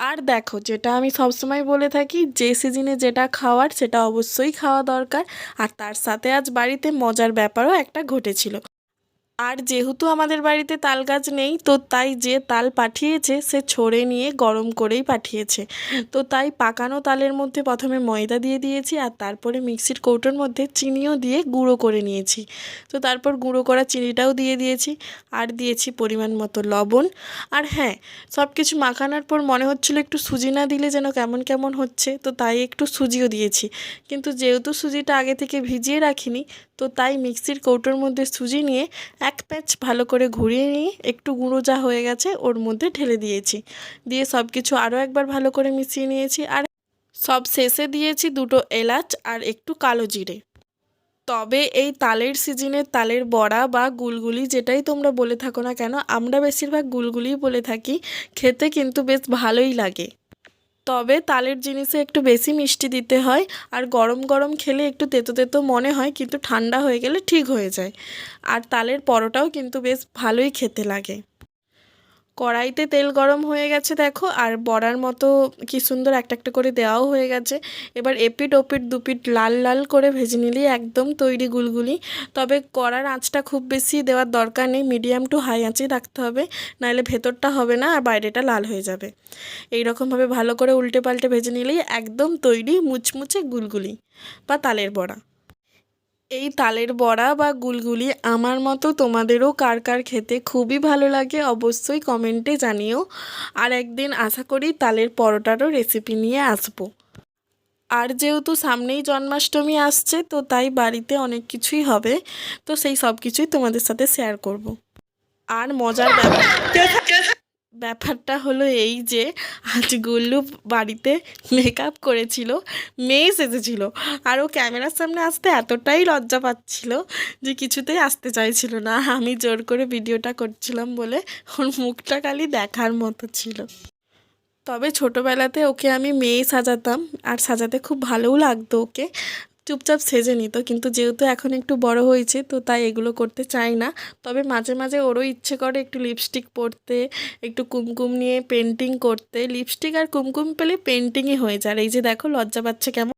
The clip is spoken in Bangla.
আর দেখো, যেটা আমি সবসময় বলে থাকি, যে সিজনে যেটা খাওয়ার সেটা অবশ্যই খাওয়া দরকার। আর তার সাথে আজ বাড়িতে মজার ব্যাপারও একটা ঘটেছিল। আর যেহেতু আমাদের বাড়িতে তাল গাছ নেই, তো তাই যে তাল পাঠিয়েছে সে ছড়ে নিয়ে গরম করেই পাঠিয়েছে। তো তাই পাকানো তালের মধ্যে প্রথমে ময়দা দিয়ে দিয়েছি, আর তারপরে মিক্সির কৌটোর মধ্যে চিনিও দিয়ে গুঁড়ো করে নিয়েছি। তো তারপর গুঁড়ো করা চিনিটাও দিয়ে দিয়েছি, আর দিয়েছি পরিমাণ মতো লবণ। আর হ্যাঁ, সব কিছু মাখানোর পর মনে হচ্ছিল একটু সুজি না দিলে যেন কেমন কেমন হচ্ছে, তো তাই একটু সুজিও দিয়েছি। কিন্তু যেহেতু সুজিটা আগে থেকে ভিজিয়ে রাখিনি, তো তাই মিক্সির কৌটোর মধ্যে সুজি নিয়ে এক প্যাচ ভালো করে ঘুরিয়ে নিয়ে একটু গুঁড়ো যা হয়ে গেছে ওর মধ্যে ঢেলে দিয়েছি। দিয়ে সব কিছু আরও একবার ভালো করে মিশিয়ে নিয়েছি। আর সব শেষে দিয়েছি দুটো এলাচ আর একটু কালো জিরে। তবে এই তালের সিজনে তালের বড়া বা গুলগুলি, যেটাই তোমরা বলে থাকো না কেন, আমরা বেশিরভাগ গুলগুলিই বলে থাকি, খেতে কিন্তু বেশ ভালোই লাগে। তবে তালের জিনিসে একটু বেশি মিষ্টি দিতে হয়, আর গরম গরম খেলে একটু তেতো তেতো মনে হয়, কিন্তু ঠান্ডা হয়ে গেলে ঠিক হয়ে যায়। আর তালের পরোটাও কিন্তু বেশ ভালোই খেতে লাগে। কড়াইতে তেল গরম হয়ে গেছে দেখো, আর বড়ার মতো কি সুন্দর একটা একটা করে দেওয়াও হয়ে গেছে। এবার এপিট ওপিট দুপিট লাল লাল করে ভেজে নিলেই একদম তৈরি গুলগুলি। তবে কড়ার আঁচটা খুব বেশি দেওয়ার দরকার নেই, মিডিয়াম টু হাই আঁচেই রাখতে হবে, নাহলে ভেতরটা হবে না আর বাইরেটা লাল হয়ে যাবে। এই রকমভাবে ভালো করে উল্টে পাল্টে ভেজে নিলেই একদম তৈরি মুচমুচে গুলগুলি বা তালের বড়া। এই তালের বড়া বা গুলগুলি আমার মতো তোমাদেরও কার কার খেতে খুবই ভালো লাগে অবশ্যই কমেন্টে জানিও। আর একদিন আশা করি তালের পরোটারও রেসিপি নিয়ে আসবো। আর যেহেতু সামনেই জন্মাষ্টমী আসছে, তো তাই বাড়িতে অনেক কিছুই হবে, তো সেই সব কিছুই তোমাদের সাথে শেয়ার করব। আর মজার ব্যাপারটা হলো এই যে, আজ গুল্লু বাড়িতে মেকআপ করেছিল, মেয়ে সেজেছিল। আর ও ক্যামেরার সামনে আসতে এতটাই লজ্জা পাচ্ছিল যে কিছুতেই আসতে চাইছিল না। আমি জোর করে ভিডিওটা করছিলাম বলে ওর মুখটা খালি দেখার মতো ছিল। তবে ছোটোবেলাতে ওকে আমি মেয়ে সাজাতাম, আর সাজাতে খুব ভালোও লাগতো ওকে। চুপচাপ সেজে নিত, কিন্তু যেহেতু এখন একটু বড় হয়েছে, তো তাই এগুলো করতে চাই না। তবে মাঝে মাঝে ওরও ইচ্ছে করে একটু লিপস্টিক পরতে, একটু কুমকুম নিয়ে পেন্টিং করতে। লিপস্টিক আর কুমকুম পেলে পেন্টিংই হয়ে যায়। আর এই যে দেখো লজ্জা পাচ্ছে কেমন।